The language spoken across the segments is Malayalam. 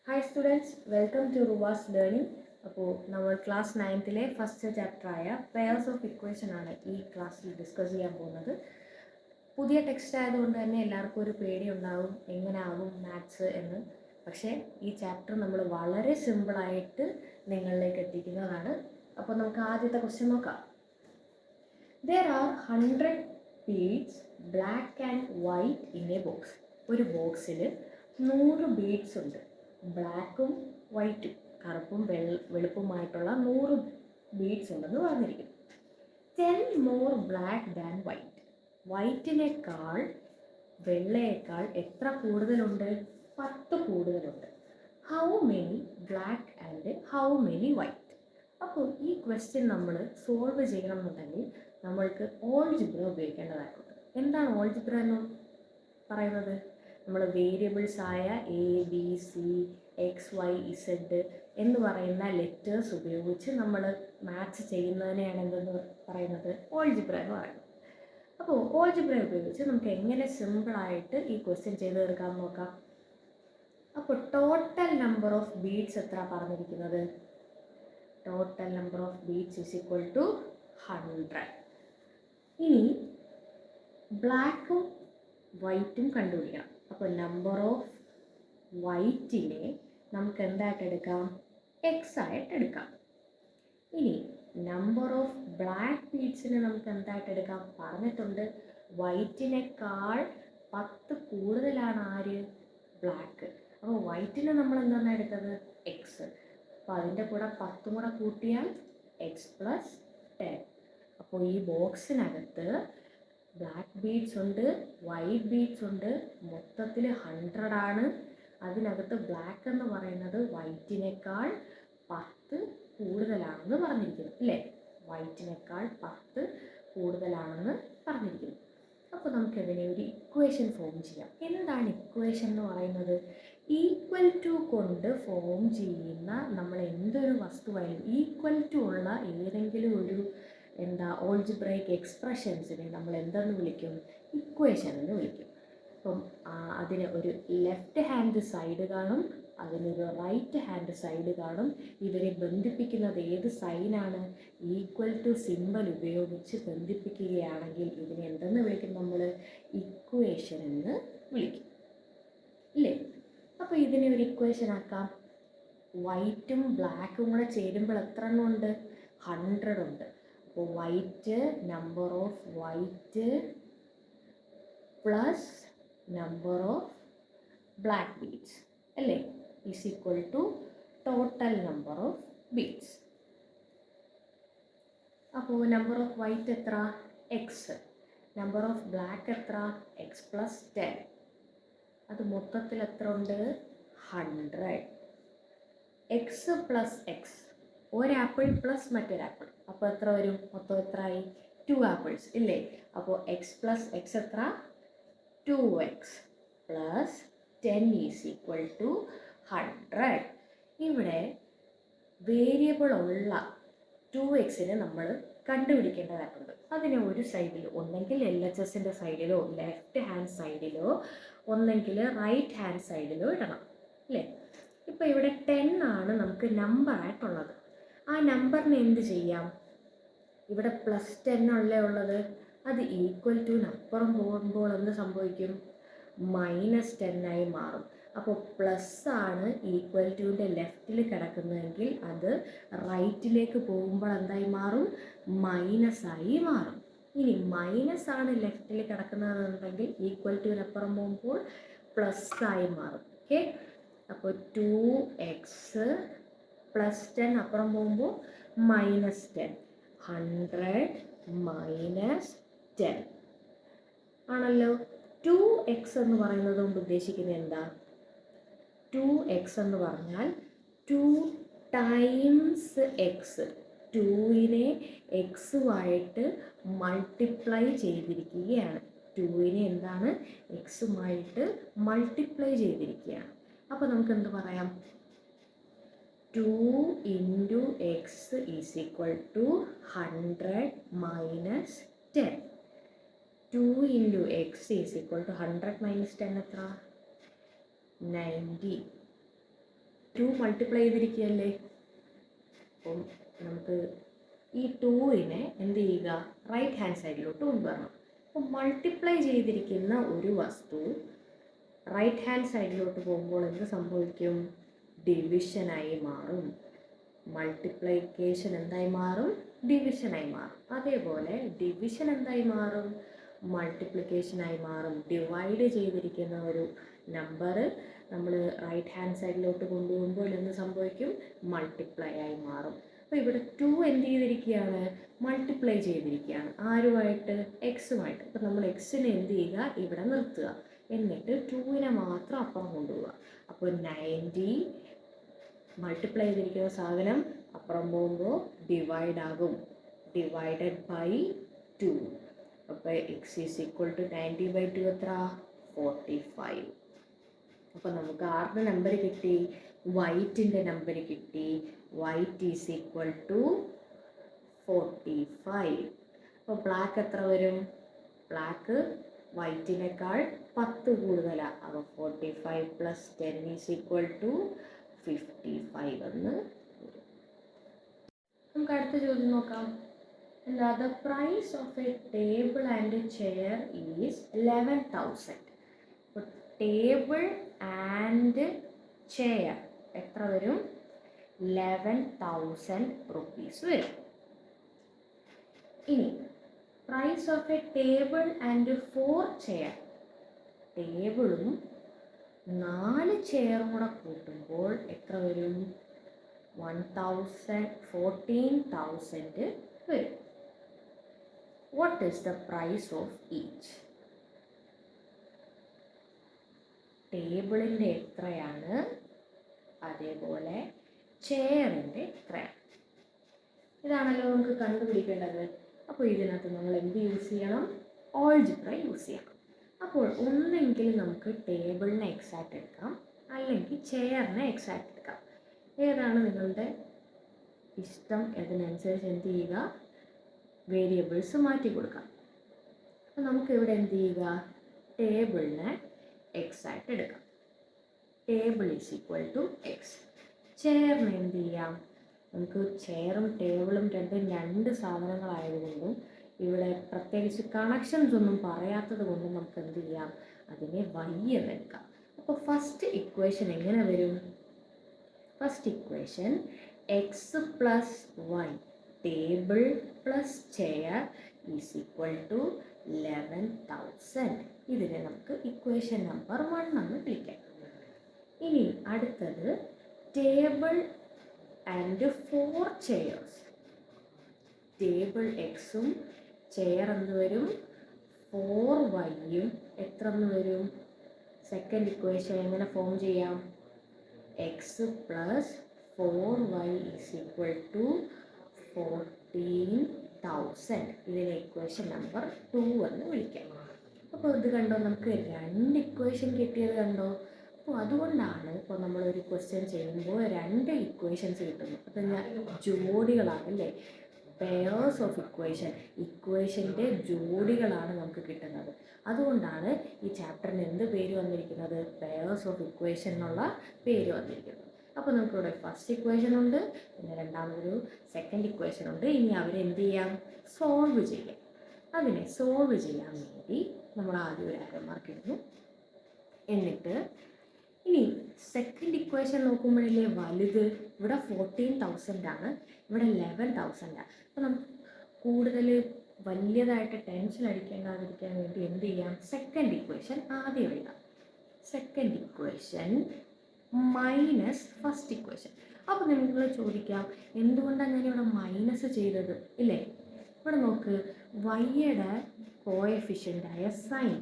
Hi students, welcome to Ruva's learning. അപ്പോൾ നമ്മൾ ക്ലാസ് 9ലെ ഫസ്റ്റ് ചാപ്റ്ററായ പെയർസ് ഓഫ് ഇക്വേഷൻ ആണ് ഈ ക്ലാസ്സിൽ ഡിസ്കസ് ചെയ്യാൻ പോകുന്നത്. പുതിയ ടെക്സ്റ്റ് ആയതുകൊണ്ട് തന്നെ എല്ലാവർക്കും ഒരു പേടി ഉണ്ടാവും എങ്ങനെ ആകും മാത്സ് എന്ന്. പക്ഷേ ഈ ചാപ്റ്റർ നമ്മൾ വളരെ സിമ്പിളായിട്ട് നിങ്ങളിലേക്ക് എത്തിക്കുന്നതാണ്. അപ്പോൾ നമുക്ക് ആദ്യത്തെ ക്വസ്റ്റ്യൻ നോക്കാം. There are 100 beads black and white in a box. ഒരു ബോക്സിൽ 100 ബീഡ്സ് ഉണ്ട്. ബ്ലാക്കും വൈറ്റും, കറുപ്പും വെളുപ്പുമായിട്ടുള്ള 100 ബീഡ്സ് ഉണ്ടെന്ന് പറഞ്ഞിരിക്കുന്നു. 10 more black than white. വൈറ്റിനേക്കാൾ വെള്ളയേക്കാൾ എത്ര കൂടുതലുണ്ട്? 10 കൂടുതലുണ്ട്. How many black and how many white? അപ്പോൾ ഈ ക്വസ്റ്റ്യൻ നമ്മൾ സോൾവ് ചെയ്യണമെന്നുണ്ടെങ്കിൽ നമ്മൾക്ക് ഓൾജിബ്ര ഉപയോഗിക്കേണ്ടതായിട്ടുണ്ട്. എന്താണ് ഓൾജിബ്ര എന്ന് പറയുന്നത്? നമ്മൾ വേരിയബിൾസ് ആയ A B C X Y Z എന്ന് പറയുന്ന ലെറ്റേഴ്സ് ഉപയോഗിച്ച് നമ്മൾ മാത്സ് ചെയ്യുന്നതിനെയാണ് എന്തെന്ന് പറയുന്നത്? ഓൾജിബ്ര എന്ന് പറയുന്നത്. അപ്പോൾ ഓൾജിബ്ര ഉപയോഗിച്ച് നമുക്ക് എങ്ങനെ സിമ്പിളായിട്ട് ഈ ക്വസ്റ്റ്യൻ ചെയ്ത് തീർക്കാമെന്ന് നോക്കാം. അപ്പോൾ ടോട്ടൽ നമ്പർ ഓഫ് ബീഡ്സ് എത്ര പറഞ്ഞിരിക്കുന്നത്? Total number of beads is equal to 100. ഇനി ബ്ലാക്കും വൈറ്റും കണ്ടുപിടിക്കണം. അപ്പോൾ നമ്പർ ഓഫ് വൈറ്റിനെ നമുക്ക് എന്തായിട്ട് എടുക്കാം? എക്സ് ആയിട്ട് എടുക്കാം. ഇനി നമ്പർ ഓഫ് ബ്ലാക്ക് ബീഡ്സിനെ നമുക്ക് എന്തായിട്ട് എടുക്കാം? പറഞ്ഞിട്ടുണ്ട് വൈറ്റിനേക്കാൾ 10 കൂടുതലാണ് ആര്? ബ്ലാക്ക്. അപ്പോൾ വൈറ്റിനെ നമ്മൾ എന്താണ് എടുത്തത്? എക്സ്. അപ്പോൾ അതിൻ്റെ കൂടെ 10 കൂടെ കൂട്ടിയാൽ എക്സ് പ്ലസ് 10. അപ്പോൾ ഈ ബോക്സിനകത്ത് ബ്ലാക്ക് ബീഡ്സ് ഉണ്ട്, വൈറ്റ് ബീഡ്സ് ഉണ്ട്, മൊത്തത്തിൽ 100 ആണ്. അതിനകത്ത് ബ്ലാക്ക് എന്ന് പറയുന്നത് വൈറ്റിനേക്കാൾ 10 കൂടുതലാണെന്ന് പറഞ്ഞിരിക്കുന്നു, അല്ലേ? വൈറ്റിനേക്കാൾ 10 കൂടുതലാണെന്ന് പറഞ്ഞിരിക്കുന്നു. അപ്പോൾ നമുക്കതിനെ ഒരു ഇക്വേഷൻ ഫോം ചെയ്യാം. എന്താണ് ഇക്വേഷൻ എന്ന് പറയുന്നത്? ഈക്വൽ ടു കൊണ്ട് ഫോം ചെയ്യുന്ന നമ്മൾ എന്തൊരു വസ്തുവായാലും ഈക്വൽ ടു ഉള്ള ഏതെങ്കിലും ഒരു ഓൾജിബ്രൈക് എക്സ്പ്രഷൻസിനെ നമ്മൾ എന്തെന്ന് വിളിക്കും? ഇക്വേഷൻ എന്ന് വിളിക്കും. അപ്പം അതിന് ഒരു ലെഫ്റ്റ് ഹാൻഡ് സൈഡ് കാണും, അതിനൊരു റൈറ്റ് ഹാൻഡ് സൈഡ് കാണും. ഇവരെ ബന്ധിപ്പിക്കുന്നത് ഏത് സൈനാണ്? ഈക്വൽ ടു സിമ്പൽ ഉപയോഗിച്ച് ബന്ധിപ്പിക്കുകയാണെങ്കിൽ ഇതിനെ എന്തെന്ന് വിളിക്കും? നമ്മൾ ഇക്വേഷൻ എന്ന് വിളിക്കും, ഇല്ലേ? അപ്പോൾ ഇതിനെ ഒരു ഇക്വേഷൻ ആക്കാം. വൈറ്റും ബ്ലാക്കും കൂടെ ചേരുമ്പോൾ എത്ര എണ്ണം ഉണ്ട്? 100 ഉണ്ട്. അപ്പോൾ white, number of white plus number of black beads, അല്ലേ, is equal to total number of beads. അപ്പോൾ നമ്പർ ഓഫ് വൈറ്റ് എത്ര? എക്സ്. നമ്പർ ഓഫ് ബ്ലാക്ക് എത്ര? X plus 10. അത് മൊത്തത്തിൽ എത്ര ഉണ്ട്? 100. എക്സ് പ്ലസ് എക്സ്, ഒരാപ്പിൾ പ്ലസ് മറ്റൊരാപ്പിൾ, അപ്പോൾ എത്ര വരും? മൊത്തം എത്രയായി? 2 ആപ്പിൾസ്, ഇല്ലേ? അപ്പോൾ എക്സ് പ്ലസ് എക്സ് എത്ര? 2x plus 10 is equal to 100. ഇവിടെ വേരിയബിൾ ഉള്ള 2xനെ നമ്മൾ കണ്ടുപിടിക്കേണ്ടതായിട്ടുണ്ട്. അതിനെ ഒരു സൈഡിൽ ഒന്നെങ്കിൽ LHSൻ്റെ സൈഡിലോ ലെഫ്റ്റ് ഹാൻഡ് സൈഡിലോ ഒന്നെങ്കിൽ റൈറ്റ് ഹാൻഡ് സൈഡിലോ ഇടണം, അല്ലേ? ഇപ്പോൾ ഇവിടെ 10 ആണ് നമുക്ക് നമ്പറായിട്ടുള്ളത്. ആ നമ്പറിനെ എന്ത് ചെയ്യാം? ഇവിടെ പ്ലസ് 10 ഉള്ളത്, അത് ഈക്വൽ ടുവിനപ്പുറം പോകുമ്പോൾ എന്ത് സംഭവിക്കും? -10 ആയി മാറും. അപ്പോൾ പ്ലസ് ആണ് ഈക്വൽ ടുവിൻ്റെ ലെഫ്റ്റിൽ കിടക്കുന്നതെങ്കിൽ അത് റൈറ്റിലേക്ക് പോകുമ്പോൾ എന്തായി മാറും? മൈനസായി മാറും. ഇനി മൈനസ് ആണ് ലെഫ്റ്റിൽ കിടക്കുന്നതെന്നുണ്ടെങ്കിൽ ഈക്വൽ ടുവിനപ്പുറം പോകുമ്പോൾ പ്ലസ് ആയി മാറും. ഓക്കെ, അപ്പോൾ 2x പ്ലസ് 10 അപ്പുറം പോകുമ്പോൾ -10. 100 മൈനസ് 10 ആണല്ലോ. 2x എന്ന് പറയുന്നത് കൊണ്ട് ഉദ്ദേശിക്കുന്നത് എന്താ? 2x എന്ന് പറഞ്ഞാൽ 2 ടൈംസ് എക്സ്. 2നെ എക്സുമായിട്ട് മൾട്ടിപ്ലൈ ചെയ്തിരിക്കുകയാണ്. 2നെ എന്താണ്? എക്സുമായിട്ട് മൾട്ടിപ്ലൈ ചെയ്തിരിക്കുകയാണ്. അപ്പോൾ നമുക്ക് എന്ത് പറയാം? 2 into x is equal to 100 minus 10. 2 into x is equal to 100 minus 10 എത്ര? 90. 2 മൾട്ടിപ്ലൈ ചെയ്തിരിക്കുകയല്ലേ. അപ്പം നമുക്ക് ഈ 2നെ എന്ത് ചെയ്യുക, റൈറ്റ് ഹാൻഡ് സൈഡിലോട്ട് കൊണ്ടുവരണം. അപ്പം മൾട്ടിപ്ലൈ ചെയ്തിരിക്കുന്ന ഒരു വസ്തു റൈറ്റ് ഹാൻഡ് സൈഡിലോട്ട് പോകുമ്പോൾ എന്ത് സംഭവിക്കും, ഡിവിഷനായി മാറും. മൾട്ടിപ്ലിക്കേഷൻ എന്തായി മാറും, ഡിവിഷനായി മാറും. അതേപോലെ ഡിവിഷൻ എന്തായി മാറും, മൾട്ടിപ്ലിക്കേഷനായി മാറും. ഡിവൈഡ് ചെയ്തിരിക്കുന്ന ഒരു നമ്പർ നമ്മൾ റൈറ്റ് ഹാൻഡ് സൈഡിലോട്ട് കൊണ്ടുപോകുമ്പോൾ എന്ത് സംഭവിക്കും, മൾട്ടിപ്ലൈ ആയി മാറും. അപ്പോൾ ഇവിടെ 2 എന്ത് ചെയ്തിരിക്കുകയാണ്, മൾട്ടിപ്ലൈ ചെയ്തിരിക്കുകയാണ്. ആരുമായിട്ട്, എക്സുമായിട്ട്. അപ്പോൾ നമ്മൾ എക്സിനെ എന്ത് ചെയ്യുക, ഇവിടെ നിർത്തുക. എന്നിട്ട് 2നെ മാത്രം അപ്പുറം കൊണ്ടുപോവുക. അപ്പോൾ 90 മൾട്ടിപ്ലൈ ചെയ്തിരിക്കുന്ന സാധനം അപ്പുറം പോകുമ്പോൾ ഡിവൈഡ് ആകും. Divided by 2. അപ്പോൾ എക്സ് ഈസ് ഈക്വൽ ടു 90/2 എത്ര, 45. അപ്പോൾ നമുക്ക് ആരുടെ നമ്പർ കിട്ടി, വൈറ്റിൻ്റെ നമ്പർ കിട്ടി. White is equal to 45. അപ്പോൾ ബ്ലാക്ക് എത്ര വരും, ബ്ലാക്ക് വൈറ്റിനേക്കാൾ 10 കൂടുതലാണ്. അപ്പോൾ 45 + 10 ഈസ് ഈക്വൽ ടു 55 എന്ന് വരും. നമുക്ക് അടുത്ത ചോദ്യം നോക്കാം. എന്താ, the price of a table and chair is 11,000. അപ്പോൾ ടേബിൾ ആൻഡ് ചെയർ എത്ര വരും, 11,000 റുപ്പീസ് വരും. ഇനി price of a table and 4 chair, ടേബിളും 4 ചെയറും കൂടെ കൂട്ടുമ്പോൾ എത്ര വരും, 14,000 വരും. What is the price of each? ടേബിളിൻ്റെ എത്രയാണ്, അതേപോലെ ചെയറിൻ്റെ എത്രയാണ്. ഇതാണല്ലോ നമുക്ക് കണ്ടുപിടിക്കേണ്ടത്. അപ്പോൾ ഇതിനകത്ത് നമ്മൾ എന്ത് യൂസ് ചെയ്യണം, ഓൾജിബ്ര യൂസ് ചെയ്യണം. അപ്പോൾ ഒന്നെങ്കിൽ നമുക്ക് ടേബിളിനെ എക്സാക്റ്റ് എടുക്കാം, അല്ലെങ്കിൽ ചെയറിനെ എക്സാക്റ്റ് എടുക്കാം. ഏതാണ് നിങ്ങളുടെ ഇഷ്ടം, അതിനനുസരിച്ച് എന്ത് ചെയ്യുക, വേരിയബിൾസ് മാറ്റി കൊടുക്കാം. അപ്പോൾ നമുക്കിവിടെ എന്ത് ചെയ്യുക, ടേബിളിനെ എക്സാക്റ്റ് എടുക്കാം. Table is equal to x. ചെയറിന് എന്ത് ചെയ്യാം, നമുക്ക് ചെയറും ടേബിളും രണ്ട് സാധനങ്ങളായതുകൊണ്ടും ഇവിടെ പ്രത്യേകിച്ച് കണക്ഷൻസ് ഒന്നും പറയാത്തത് കൊണ്ട് നമുക്ക് എന്ത് ചെയ്യാം, അതിനെ y എന്ന് എടുക്കാം. അപ്പോൾ ഫസ്റ്റ് ഇക്വേഷൻ എങ്ങനെ വരും, first equation X plus Y table plus chair is equal to 11,000. ഇതിനെ നമുക്ക് ഇക്വേഷൻ നമ്പർ 1 എന്ന് വിളിക്കാം. ഇനി അടുത്തത് ടേബിൾ ആൻഡ് 4 ചെയേഴ്സ്. ടേബിൾ എക്സും ചെയർ എന്ത് വരും, 4y എത്ര എന്ന് വരും. സെക്കൻഡ് ഇക്വേഷൻ എങ്ങനെ ഫോം ചെയ്യാം, X plus 4y is equal to 14,000. ഇതിനെ ഇക്വേഷൻ നമ്പർ 2 എന്ന് വിളിക്കാം. അപ്പോൾ ഇത് കണ്ടോ, നമുക്ക് 2 ഇക്വേഷൻ കിട്ടിയത് കണ്ടോ. അപ്പോൾ അതുകൊണ്ടാണ് ഇപ്പോൾ നമ്മളൊരു ക്വസ്റ്റ്യൻ ചെയ്യുമ്പോൾ 2 ഇക്വേഷൻസ് കിട്ടുന്നു. അപ്പോൾ ജോഡികളാണ് അല്ലേ, പെയേഴ്സ് ഓഫ് ഇക്വേഷൻ്റെ ജോഡികളാണ് നമുക്ക് കിട്ടുന്നത്. അതുകൊണ്ടാണ് ഈ ചാപ്റ്ററിന് എന്ത് പേര് വന്നിരിക്കുന്നത്, പെയേഴ്സ് ഓഫ് ഇക്വേഷൻ എന്നുള്ള പേര് വന്നിരിക്കുന്നത്. അപ്പോൾ നമുക്കിവിടെ ഫസ്റ്റ് ഇക്വേഷൻ ഉണ്ട്, പിന്നെ രണ്ടാമതൊരു സെക്കൻഡ് ഇക്വേഷൻ ഉണ്ട്. ഇനി അവരെന്ത് ചെയ്യാം, സോൾവ് ചെയ്യാം. അതിനെ സോൾവ് ചെയ്യാൻ വേണ്ടി നമ്മൾ ആദ്യം ഒരു ആരോ മാർക്ക് ഇടുന്നു. എന്നിട്ട് ഇനി സെക്കൻഡ് ഇക്വേഷൻ നോക്കുമ്പോഴല്ലേ വലുത്, ഇവിടെ 14,000 ആണ്, ഇവിടെ 11,000 ആണ്. അപ്പോൾ നമുക്ക് കൂടുതൽ വലിയതായിട്ട് ടെൻഷൻ അടിക്കേണ്ടാതിരിക്കാൻ വേണ്ടി എന്ത് ചെയ്യാം, സെക്കൻഡ് ഇക്വേഷൻ ആദ്യം എഴുതാം. Second equation minus first equation. അപ്പോൾ നിങ്ങൾ ചോദിക്കാം, എന്തുകൊണ്ടാണ് ഞാനിവിടെ മൈനസ് ചെയ്തത് ഇല്ലേ. ഇവിടെ നോക്ക്, വൈയുടെ കോഎഫിഷ്യൻ്റായ സൈൻ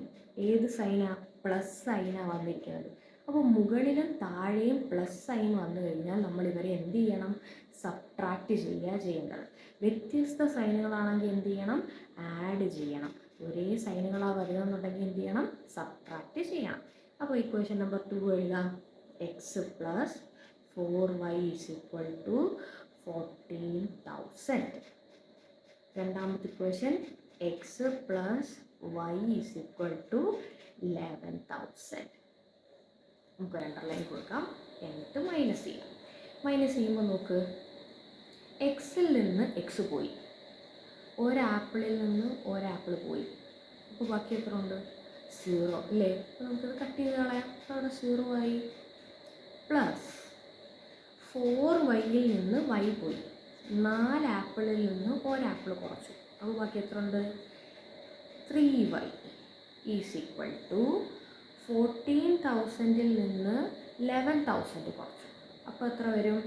ഏത് സൈനാണ്, പ്ലസ് സൈനാണ് വന്നിരിക്കുന്നത്. അപ്പോൾ മുകളിലും താഴെയും പ്ലസ് സൈൻ വന്നു കഴിഞ്ഞാൽ നമ്മൾ ഇവരെ എന്ത് ചെയ്യണം, സബ്ട്രാക്റ്റ് ചെയ്യേണ്ടത്. വ്യത്യസ്ത സൈനുകളാണെങ്കിൽ എന്ത് ചെയ്യണം, ആഡ് ചെയ്യണം. ഒരേ സൈനുകളാണ് വരുന്നതെന്നുണ്ടെങ്കിൽ എന്ത് ചെയ്യണം, സബ്ട്രാക്റ്റ് ചെയ്യണം. അപ്പോൾ ഇക്വേഷൻ നമ്പർ 2 എഴുതാം. X plus 4y is equal to 14,000. രണ്ടാമത്തെ equation X plus Y is equal to 11,000. നമുക്ക് ഒരു അണ്ടർലൈൻ കൊടുക്കാം, എന്നിട്ട് മൈനസ് ചെയ്യാം. മൈനസ് ചെയ്യുമ്പോൾ നോക്ക്, എക്സിൽ നിന്ന് എക്സ് പോയി, ഒരാപ്പിളിൽ നിന്ന് ഒരാപ്പിൾ പോയി, അപ്പോൾ ബാക്കി എത്ര ഉണ്ട്? 0 അല്ലേ? അപ്പോൾ നമുക്കത് കട്ട് ചെയ്ത് കളയാം. അപ്പോൾ അവിടെ 0 ആയി. പ്ലസ് 4y നിന്ന് y പോയി, 4 ആപ്പിളിൽ നിന്ന് ഒരാപ്പിൾ കുറച്ചു, അപ്പോൾ ബാക്കി എത്ര ഉണ്ട്? 3y ഈസ് ഈക്വൽ ടു 14,000 നിന്ന് 11,000 കുറച്ചു, അപ്പോൾ എത്ര വരും?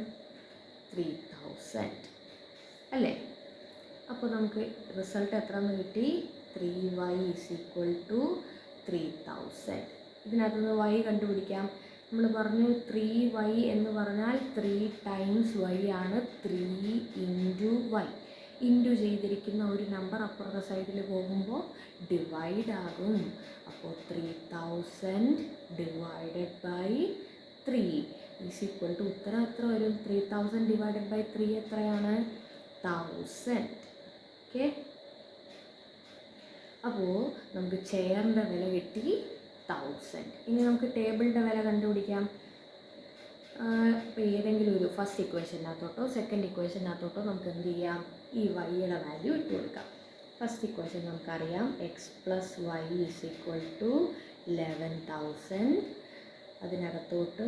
3,000 അല്ലേ? അപ്പോൾ നമുക്ക് റിസൾട്ട് എത്ര എന്ന് കിട്ടി? 3y is equal to 3,000. ഇതിനകത്ത് നിന്ന് y കണ്ടുപിടിക്കാം. നമ്മൾ പറഞ്ഞു 3y എന്ന് പറഞ്ഞാൽ 3 ടൈംസ് y ആണ്. 3 ഇൻറ്റു y. ഇൻറ്റു ചെയ്തിരിക്കുന്ന ഒരു നമ്പർ അപ്പുറത്തെ സൈഡിൽ പോകുമ്പോൾ ഡിവൈഡ് ആകും. അപ്പോൾ 3,000 divided by 3 is equal to ഉത്തരം എത്ര വരും? 3,000 ഡിവൈഡഡ് ബൈ 3 എത്രയാണ്? 1000. ഓക്കെ, അപ്പോൾ നമുക്ക് ചെയറിൻ്റെ വില കിട്ടി 1000. ഇനി നമുക്ക് ടേബിളിൻ്റെ വില കണ്ടുപിടിക്കാം. ഇപ്പോൾ ഏതെങ്കിലും ഒരു ഫസ്റ്റ് ഇക്വേഷനകത്തോട്ടോ സെക്കൻഡ് ഇക്വേഷനകത്തോട്ടോ നമുക്ക് എന്ത് ചെയ്യാം? ഈ വൈയുടെ വാല്യൂ ഇട്ട് കൊടുക്കാം. ഫസ്റ്റ് ഇക്വേഷൻ നമുക്കറിയാം, X plus Y is equal to 11,000. അതിനകത്തോട്ട്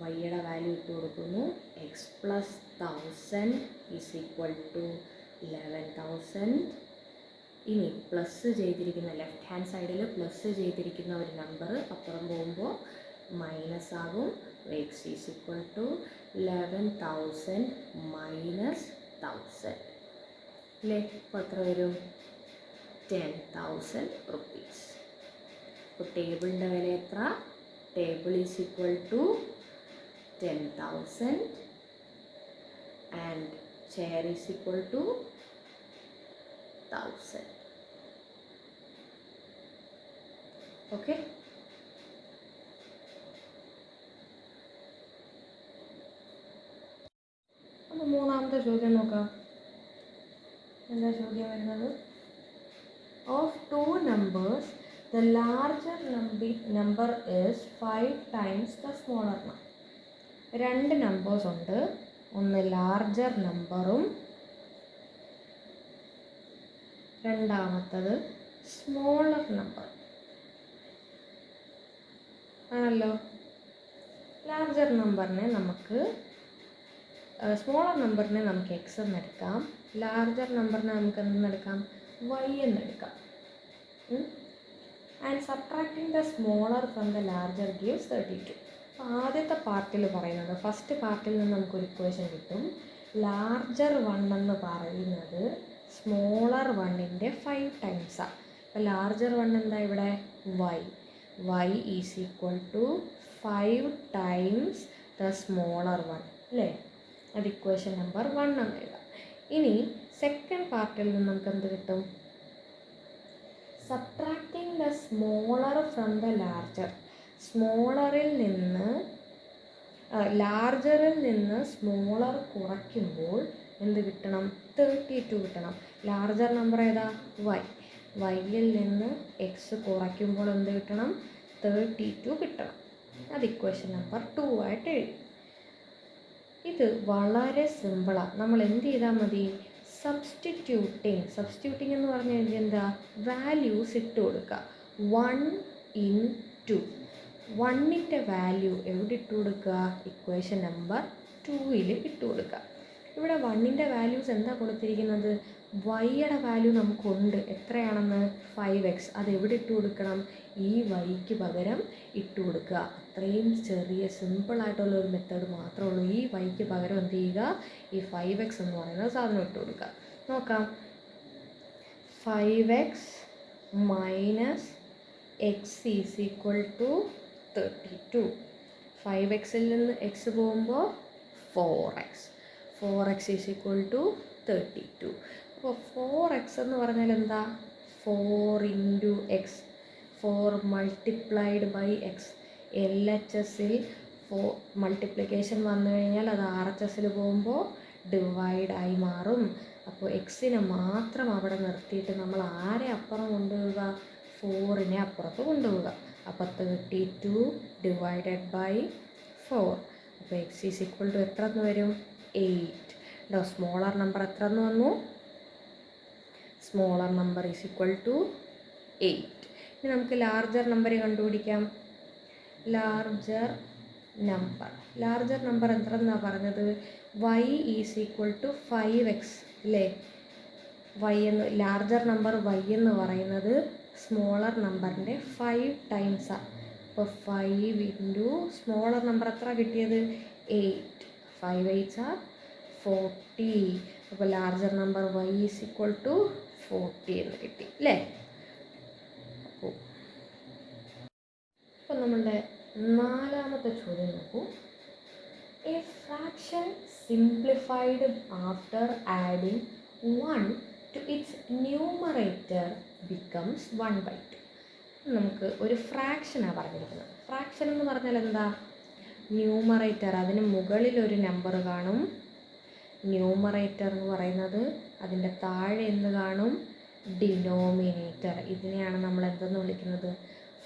വൈയുടെ വാല്യൂ ഇട്ട് കൊടുക്കുന്നു. X plus 1000 is equal to 11,000. ഇനി പ്ലസ് ചെയ്തിരിക്കുന്ന ലെഫ്റ്റ് ഹാൻഡ് സൈഡിൽ പ്ലസ് ചെയ്തിരിക്കുന്ന ഒരു നമ്പർ അപ്പുറം പോകുമ്പോൾ മൈനസ് ആകും. X is equal to 11,000 minus 1000 അല്ലേ? അപ്പോൾ എത്ര വരും? 10,000 റുപ്പീസ്. അപ്പോൾ ടേബിളിൻ്റെ വില എത്ര? Table is equal to 10,000 and chair is equal to 1,000. Okay, അപ്പോൾ മൂന്നാമത്തെ ചോദ്യം നോക്കാം. എന്താ ചോദ്യം വരുന്നത്? Of 2 numbers the larger number is 5 times the smaller number. 2 numbers ഉണ്ട്, ഒന്ന് ലാർജർ നമ്പറും രണ്ടാമത്തത് സ്മോളർ നമ്പർ ആണല്ലോ. ലാർജർ നമ്പറിനെ നമുക്ക് സ്മോളർ നമ്പറിനെ നമുക്ക് എക്സ് എന്നെടുക്കാം, ലാർജർ നമ്പറിനെ നമുക്ക് എന്തെന്നെടുക്കാം? വൈ എന്നെടുക്കാം. And subtracting the smaller from the larger gives 32. അപ്പോൾ ആദ്യത്തെ പാർട്ടിൽ പറയുന്നത്, ഫസ്റ്റ് പാർട്ടിൽ നിന്ന് നമുക്കൊരു ഇക്വേഷൻ കിട്ടും. ലാർജർ 1 എന്ന് പറയുന്നത് സ്മോളർ 1ൻ്റെ 5 ടൈംസാണ്. അപ്പോൾ ലാർജർ 1 എന്താ ഇവിടെ? y is equal to 5 times the smaller 1 അല്ലേ? അത് ഇക്വേഷൻ നമ്പർ 1 എന്ന് എഴുതാം. ഇനി സെക്കൻഡ് പാർട്ടിൽ നിന്ന് നമുക്ക് എന്ത് കിട്ടും? Subtracting the smaller from the larger. ലാർജറിൽ നിന്ന് സ്മോളർ കുറയ്ക്കുമ്പോൾ എന്ത് കിട്ടണം? 32 കിട്ടണം. ലാർജർ നമ്പർ ഏതാ? വൈയിൽ നിന്ന് എക്സ് കുറയ്ക്കുമ്പോൾ എന്ത് കിട്ടണം? 32 കിട്ടണം. അത് ഇക്വേഷൻ നമ്പർ 2 ആയിട്ട് എഴുതി. ഇത് വളരെ സിമ്പിളാണ്. നമ്മൾ എന്ത് ചെയ്താൽ മതി? സബ്സ്റ്റിറ്റ്യൂട്ടിങ് എന്ന് പറഞ്ഞു കഴിഞ്ഞാൽ എന്താ? വാല്യൂസ് ഇട്ട് കൊടുക്കുക. 1 in 2. 1ൻ്റെ വാല്യൂ എവിടെ ഇട്ട് കൊടുക്കുക? ഇക്വേഷൻ നമ്പർ 2ൽ ഇട്ട് കൊടുക്കുക. ഇവിടെ 1ൻ്റെ വാല്യൂസ് എന്താ കൊടുത്തിരിക്കുന്നത്? വൈയുടെ വാല്യൂ നമുക്കുണ്ട്, എത്രയാണെന്ന്? 5x. അത് എവിടെ ഇട്ട് കൊടുക്കണം? ഈ വൈക്ക് പകരം ഇട്ട് കൊടുക്കുക. അത്രയും ചെറിയ സിമ്പിളായിട്ടുള്ളൊരു മെത്തേഡ് മാത്രമേ ഉള്ളൂ. ഈ വൈക്ക് പകരം എന്ത് ചെയ്യുക? ഈ 5x എന്ന് പറയുന്ന സാധനം ഇട്ട് കൊടുക്കുക. നോക്കാം. 5x minus X is equal to 32. 5xൽ നിന്ന് എക്സ് പോകുമ്പോൾ 4x ഈസ് ഈക്വൽ ടു 32. അപ്പോൾ 4x എന്ന് പറഞ്ഞാൽ എന്താ? 4 into x, 4 multiplied by x. LHSൽ മൾട്ടിപ്ലിക്കേഷൻ വന്നു കഴിഞ്ഞാൽ അത് RHSൽ പോകുമ്പോൾ ഡിവൈഡായി മാറും. അപ്പോൾ എക്സിനെ മാത്രം അവിടെ നിർത്തിയിട്ട് നമ്മൾ ആരെ അപ്പുറം കൊണ്ടുപോവുക? 4നെ അപ്പുറത്ത് കൊണ്ടുപോവുക. അപ്പോൾ 32 ഡിവൈഡഡ് ബൈ 4. അപ്പോൾ എക്സ് ഈസ് ഈക്വൽ ടു എത്ര എന്ന് വരും? 8. ഉണ്ടോ? സ്മോളർ നമ്പർ എത്ര എന്ന് വന്നു? Smaller number is equal to 8. ഇനി നമുക്ക് ലാർജർ നമ്പർ കണ്ടുപിടിക്കാം. ലാർജർ നമ്പർ എത്ര എന്നാണ് പറഞ്ഞത്? y is equal to 5x അല്ലേ? y എന്ന് ലാർജർ നമ്പർ y എന്ന് പറയുന്നത് സ്മോളർ നമ്പറിൻ്റെ 5 ടൈംസാണ്. അപ്പോൾ 5 ഇൻറ്റു സ്മോളർ നമ്പർ എത്ര കിട്ടിയത്? 8. 5 8s are 40. അപ്പോൾ larger number y is equal to 40 എന്ന് കിട്ടി അല്ലേ? അപ്പോൾ നമ്മളുടെ നാലാമത്തെ ചോദ്യം നോക്കൂ. A fraction simplified after adding 1 to its numerator becomes 1/2. നമുക്ക് ഒരു ഫ്രാക്ഷനാണ് പറഞ്ഞിരിക്കുന്നത്. ഫ്രാക്ഷൻ എന്ന് പറഞ്ഞാൽ എന്താ? ന്യൂമറേറ്റർ, അതിന് മുകളിൽ ഒരു നമ്പർ കാണും. ന്യൂമറേറ്റർ എന്ന് പറയുന്നത് അതിൻ്റെ താഴെ എന്ത് കാണും? ഡിനോമിനേറ്റർ. ഇതിനെയാണ് നമ്മൾ എന്തെന്ന് വിളിക്കുന്നത്?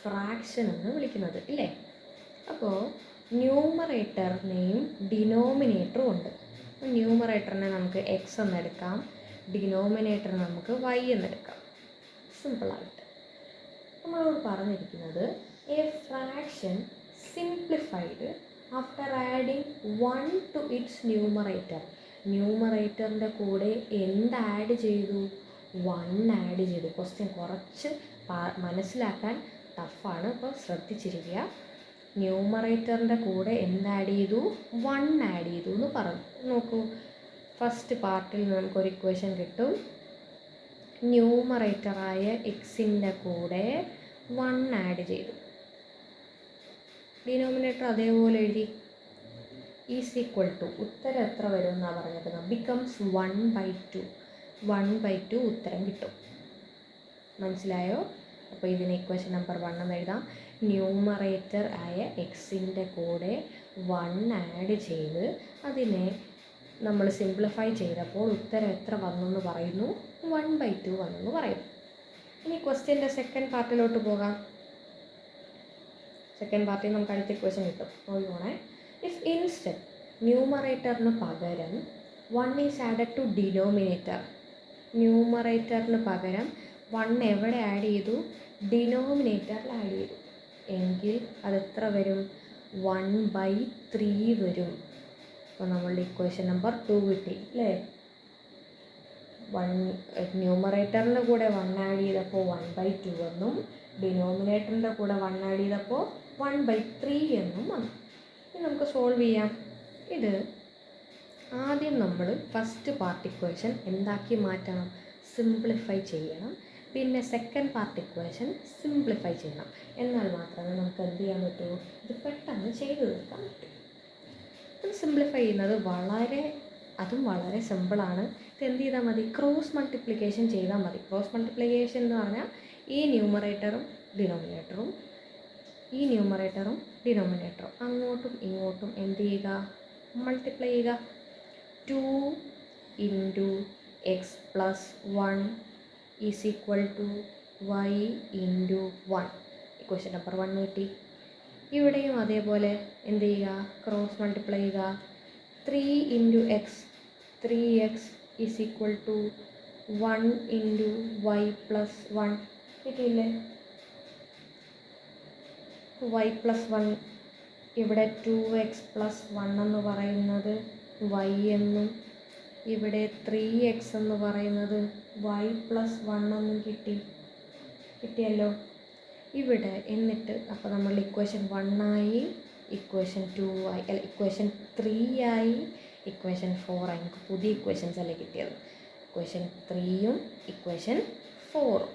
ഫ്രാക്ഷൻ എന്ന് വിളിക്കുന്നത് ഇല്ലേ? അപ്പോൾ ന്യൂമറേറ്ററിനെയും ഡിനോമിനേറ്ററും ഉണ്ട്. ന്യൂമറേറ്ററിനെ നമുക്ക് എക്സ് എന്നെടുക്കാം, ഡിനോമിനേറ്റർ നമുക്ക് y എന്നെടുക്കാം. സിമ്പിളായിട്ട് നമ്മളോട് പറഞ്ഞിരിക്കുന്നത് a fraction simplified after adding 1 to its numerator. ന്യൂമറേറ്ററിൻ്റെ കൂടെ എന്ത് ആഡ് ചെയ്തു? 1 ആഡ് ചെയ്തു. ക്വസ്റ്റ്യൻ കുറച്ച് മനസ്സിലാക്കാൻ ടഫാണ്, അപ്പോൾ ശ്രദ്ധിച്ചിരിക്കുക. ന്യൂമറേറ്ററിൻ്റെ കൂടെ എന്ത് ആഡ് ചെയ്തു? 1 ആഡ് ചെയ്തു എന്ന് പറഞ്ഞു. നോക്കൂ, ഫസ്റ്റ് പാർട്ടിൽ നമുക്കൊരു ഇക്വേഷൻ കിട്ടും. ന്യൂമറേറ്ററായ എക്സിൻ്റെ കൂടെ 1 ആഡ് ചെയ്തു. ഡിനോമിനേറ്റർ അതേപോലെ എഴുതി. ഈസ് ഈക്വൽ ടു ഉത്തരം എത്ര വരും എന്നാണ് പറഞ്ഞിരിക്കുന്നത്? ബിക്കംസ് 1/2. 1/2 ഉത്തരം കിട്ടും. മനസ്സിലായോ? അപ്പോൾ ഇതിന് ഇക്വേഷൻ നമ്പർ 1 എന്ന് എഴുതാം. ന്യൂമറേറ്റർ ആയ എക്സിൻ്റെ കൂടെ 1 ആഡ് ചെയ്ത് അതിനെ നമ്മൾ സിംപ്ലിഫൈ ചെയ്തപ്പോൾ ഉത്തരം എത്ര വന്നെന്ന് പറയുന്നു? 1/2 വന്നെന്ന് പറയുന്നു. ഇനി ക്വസ്റ്റ്യൻ്റെ സെക്കൻഡ് പാർട്ടിലോട്ട് പോകാം. സെക്കൻഡ് പാർട്ടിൽ നമുക്ക് അടുത്ത ഇക്വേഷൻ കിട്ടും. നോക്കിക്കോണേ. ഇഫ് ഇൻസ്റ്റെഡ് ന്യൂമറേറ്ററിന് പകരം 1 ഈസ് ആഡഡ് ടു ഡിനോമിനേറ്റർ. ന്യൂമറേറ്ററിന് പകരം 1 എവിടെ ആഡ് ചെയ്തു? ഡിനോമിനേറ്ററിൽ ആഡ് ചെയ്തു. എങ്കിൽ അതെത്ര വരും? 1/3 വരും. അപ്പോൾ നമ്മളുടെ ഇക്വേഷൻ നമ്പർ 2 കിട്ടി അല്ലേ? ന്യൂമറേറ്ററിൻ്റെ കൂടെ 1 ആഡ് ചെയ്തപ്പോൾ 1/2 എന്നും ഡിനോമിനേറ്ററിൻ്റെ കൂടെ 1 ആഡ് ചെയ്തപ്പോൾ 1/3 എന്നും വന്നു. ഇനി നമുക്ക് സോൾവ് ചെയ്യാം. ഇത് ആദ്യം നമ്മൾ ഫസ്റ്റ് പാർട്ട് ഇക്വേഷൻ എന്താക്കി മാറ്റണം? സിംപ്ലിഫൈ ചെയ്യണം. പിന്നെ സെക്കൻഡ് പാർട്ട് ഇക്വേഷൻ സിംപ്ലിഫൈ ചെയ്യണം. എന്നാൽ മാത്രമേ നമുക്ക് എന്ത് ചെയ്യാൻ പറ്റൂ? ഇത് പെട്ടെന്ന് ചെയ്തു തീർക്കാൻ പറ്റും. ഇത് സിംപ്ലിഫൈ ചെയ്യുന്നത് വളരെ സിമ്പിളാണ്. ഇത് എന്ത് ചെയ്താൽ മതി? ക്രോസ് മൾട്ടിപ്ലിക്കേഷൻ ചെയ്താൽ മതി. ക്രോസ് മൾട്ടിപ്ലിക്കേഷൻ എന്ന് പറഞ്ഞാൽ ഈ ന്യൂമറേറ്ററും ഡിനോമിനേറ്ററും അങ്ങോട്ടും ഇങ്ങോട്ടും എന്ത് ചെയ്യുക? മൾട്ടിപ്ലൈ ചെയ്യുക. 2 into X plus 1 is equal to y into 1. Equation number 1 കിട്ടി. ഇവിടെയും അതേപോലെ എന്ത് ചെയ്യുക? ക്രോസ് മൾട്ടിപ്ലൈ ചെയ്യുക. 3 into X 3x is equal to 1 into y plus 1 കിട്ടിയില്ലേ? y പ്ലസ് 1 ഇവിടെ 2x പ്ലസ് 1 എന്ന് പറയുന്നത് y എന്നും ഇവിടെ 3x എന്ന് പറയുന്നത് y പ്ലസ് 1 എന്നും കിട്ടിയല്ലോ ഇവിടെ. എന്നിട്ട് അപ്പോൾ നമ്മൾ ഇക്വേഷൻ 1 ആയി, ഇക്വേഷൻ 2 ആയി, ഇക്വേഷൻ 3 ആയി, ഇക്വേഷൻ 4 ആയി. നമുക്ക് പുതിയ ഇക്വേഷൻസ് അല്ലേ കിട്ടിയത്? ഇക്വേഷൻ 3ഉം ഇക്വേഷൻ 4ഉം.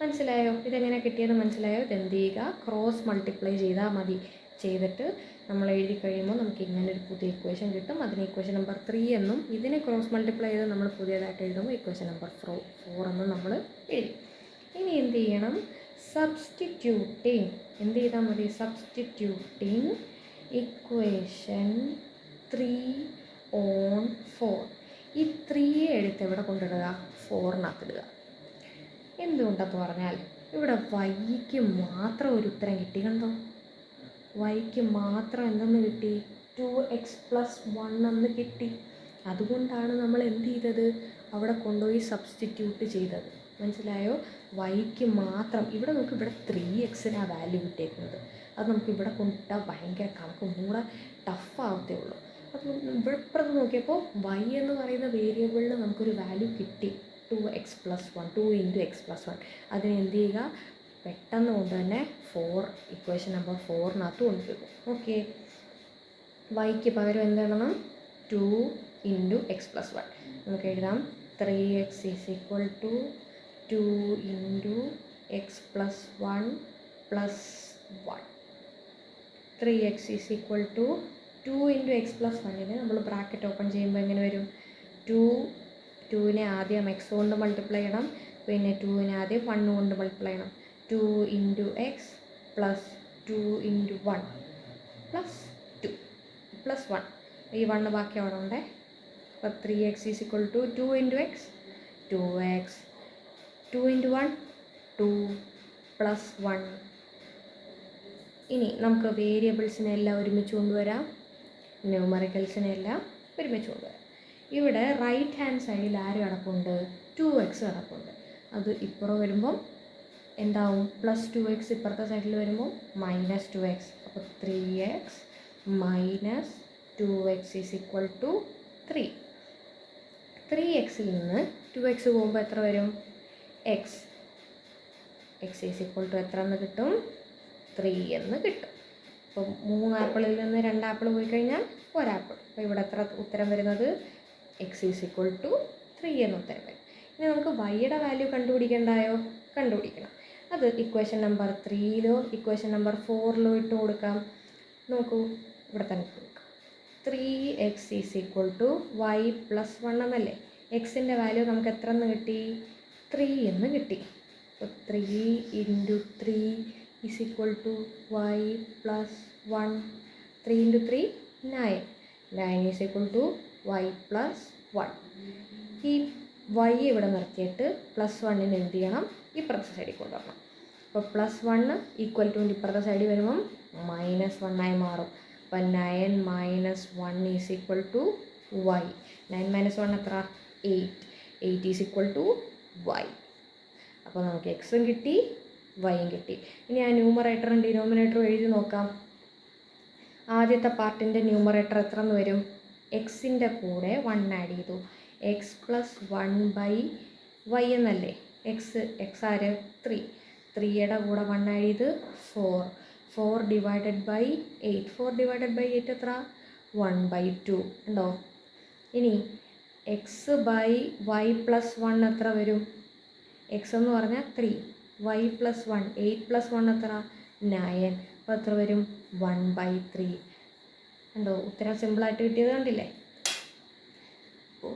മനസ്സിലായോ? ഇതെങ്ങനെ കിട്ടിയത് മനസ്സിലായോ? ഇതെന്ത് ചെയ്യുക? ക്രോസ് മൾട്ടിപ്ലൈ ചെയ്താൽ മതി. ചെയ്തിട്ട് നമ്മൾ എഴുതി കഴിയുമ്പോൾ നമുക്ക് ഇങ്ങനെ ഒരു പുതിയ ഇക്വേഷൻ കിട്ടും. അതിന് ഇക്വേഷൻ നമ്പർ 3 എന്നും ഇതിനെ ക്രോസ് മൾട്ടിപ്ലൈ ചെയ്ത് നമ്മൾ പുതിയതായിട്ട് എഴുതുമ്പോൾ ഇക്വേഷൻ നമ്പർ 4 എന്നും നമ്മൾ എഴുതി. ഇനി എന്ത് ചെയ്യണം? സബ്സ്റ്റിറ്റ്യൂട്ടിങ്. എന്ത് ചെയ്താൽ മതി? Substituting equation 3/4. ഈ 3 എടുത്ത് എവിടെ കൊണ്ടിടുക? 4-നകത്തിടുക. എന്തുകൊണ്ടെന്ന് പറഞ്ഞാൽ ഇവിടെ വൈക്ക് മാത്രം ഒരു ഉത്തരം കിട്ടി, കണ്ടോ? വൈക്ക് മാത്രം എന്തെന്ന് കിട്ടി? 2x+1 എന്ന് കിട്ടി. അതുകൊണ്ടാണ് നമ്മൾ എന്ത് ചെയ്തത്? അവിടെ കൊണ്ടുപോയി സബ്സ്റ്റിറ്റ്യൂട്ട് ചെയ്തത്. മനസ്സിലായോ? വൈക്ക് മാത്രം. ഇവിടെ നമുക്ക് ഇവിടെ 3x വാല്യൂ കിട്ടിയേക്കുന്നത്. അത് നമുക്ക് ഇവിടെ കൊണ്ടിട്ടാൽ ഭയങ്കര കണക്ക് ഒന്നും കൂടെ ടഫാവത്തേ ഉള്ളൂ. അപ്പോൾ ഇവിടെ ഇപ്പുറത്ത് നോക്കിയപ്പോൾ y എന്ന് പറയുന്ന വേരിയബിളിന് നമുക്കൊരു വാല്യൂ കിട്ടി, 2x+1, 2 × x+1. അതിന് എന്ത് ചെയ്യുക? പെട്ടെന്ന് കൊണ്ട് തന്നെ ഇക്വേഷൻ നമ്പർ 4-നകത്ത് കൊണ്ടുവരും. ഓക്കെ, വൈക്ക് പകരം എന്തെഴുതണം? 2 × x+1. നമുക്ക് എഴുതാം 3x = 2 × x+1 + 1. 3x = 2 × x+1-ന് നമ്മൾ ബ്രാക്കറ്റ് ഓപ്പൺ ചെയ്യുമ്പോൾ എങ്ങനെ വരും? 2നെ ആദ്യം x കൊണ്ട് മൾട്ടിപ്ലൈ ചെയ്യണം, പിന്നെ 2നെ ആദ്യം 1 കൊണ്ട് മൾട്ടിപ്ലൈ ചെയ്യണം. 2 × x + 2 × 1 + 2 + 1. ഈ 1 ബാക്കി അവിടെ ഉണ്ട്. അപ്പോൾ 3x = 2 × x, 2x, 2 × 1 2 + 1. ഇനി നമുക്ക് വേരിയബിൾസിനെ എല്ലാം ഒരുമിച്ച് കൊണ്ടുവരാം, ന്യൂമറിക്കൽസിനെ എല്ലാം ഒരുമിച്ച് കൊണ്ടുവരാം. ഇവിടെ റൈറ്റ് ഹാൻഡ് സൈഡിൽ ആര് കിടപ്പുണ്ട്? 2x കിടപ്പുണ്ട്. അത് ഇപ്പുറം വരുമ്പം എന്താവും? +2x. ഇപ്പുറത്തെ സൈഡിൽ വരുമ്പോൾ -2x. അപ്പോൾ 3x - 2x = 3. 3xൽ നിന്ന് 2x പോകുമ്പോൾ എത്ര വരും? x എത്ര എന്ന് കിട്ടും? 3 എന്ന് കിട്ടും. അപ്പം 3 ആപ്പിളിൽ നിന്ന് 2 ആപ്പിൾ പോയി കഴിഞ്ഞാൽ 1 ആപ്പിൾ. അപ്പോൾ ഇവിടെ എത്ര ഉത്തരം വരുന്നത്? x = 3 എന്ന് ഉത്തരം വരും. ഇനി നമുക്ക് വൈയുടെ വാല്യൂ കണ്ടുപിടിക്കണ്ടായോ? കണ്ടുപിടിക്കണം. അത് ഇക്വേഷൻ നമ്പർ 3-ലോ ഇക്വേഷൻ നമ്പർ 4-ലോ ഇട്ട് കൊടുക്കാം. നോക്കൂ, ഇവിടെ തന്നെ കൊടുക്കാം. 3x = y + 1 എന്നല്ലേ? എക്സിൻ്റെ വാല്യൂ നമുക്ക് എത്ര എന്ന് കിട്ടി? 3 എന്ന് കിട്ടി. അപ്പോൾ 3 × 3 = y + 1. 3 × 3 9. 9 = y + 1. ഈ y ഇവിടെ നിർത്തിയിട്ട് +1-ന് എന്ത് ചെയ്യണം? ഇപ്പുറത്തെ സൈഡിൽ കൊണ്ടുവരണം. അപ്പോൾ +1 = ഇപ്പുറത്തെ സൈഡിൽ വരുമ്പം -1 മാറും. അപ്പോൾ 9 - 1 = y. 9 - 1 എത്ര? 8. 8 = y. അപ്പോൾ നമുക്ക് എക്സും കിട്ടി, വൈയും കിട്ടി. ഇനി ആ ന്യൂമറേറ്ററും ഡിനോമിനേറ്ററും എഴുതി നോക്കാം. ആദ്യത്തെ പാർട്ടിൻ്റെ ന്യൂമറേറ്റർ എത്ര എന്ന് വരും? എക്സിൻ്റെ കൂടെ 1 ആഡ് ചെയ്തു. x + 1/y എന്നല്ലേ? x ആര്? 3. 3യുടെ കൂടെ 1 ആഡ് ചെയ്ത് 4. 4 ÷ 8. 4 ÷ 8 എത്ര? 1/2 ഉണ്ടോ? ഇനി x/y + 1 എത്ര വരും? x എന്ന് പറഞ്ഞാൽ 3, y + 1, 8 + 1 എത്ര? 9. അപ്പോൾ എത്ര വരും? 1/3. ഉണ്ടോ? ഉത്തരം സിമ്പിളായിട്ട് കിട്ടിയത് കണ്ടില്ലേ? അപ്പോൾ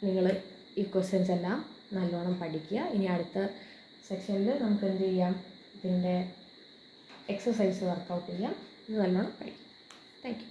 നിങ്ങൾ ഈ ക്വസ്റ്റ്യൻസ് എല്ലാം നല്ലോണം പഠിക്കുക. ഇനി അടുത്ത സെക്ഷനിൽ നമുക്ക് എന്ത് ചെയ്യാം? ഇതിൻ്റെ എക്സസൈസ് വർക്കൗട്ട് ചെയ്യാം. ഇത് നല്ലോണം പഠിക്കാം. Thank you.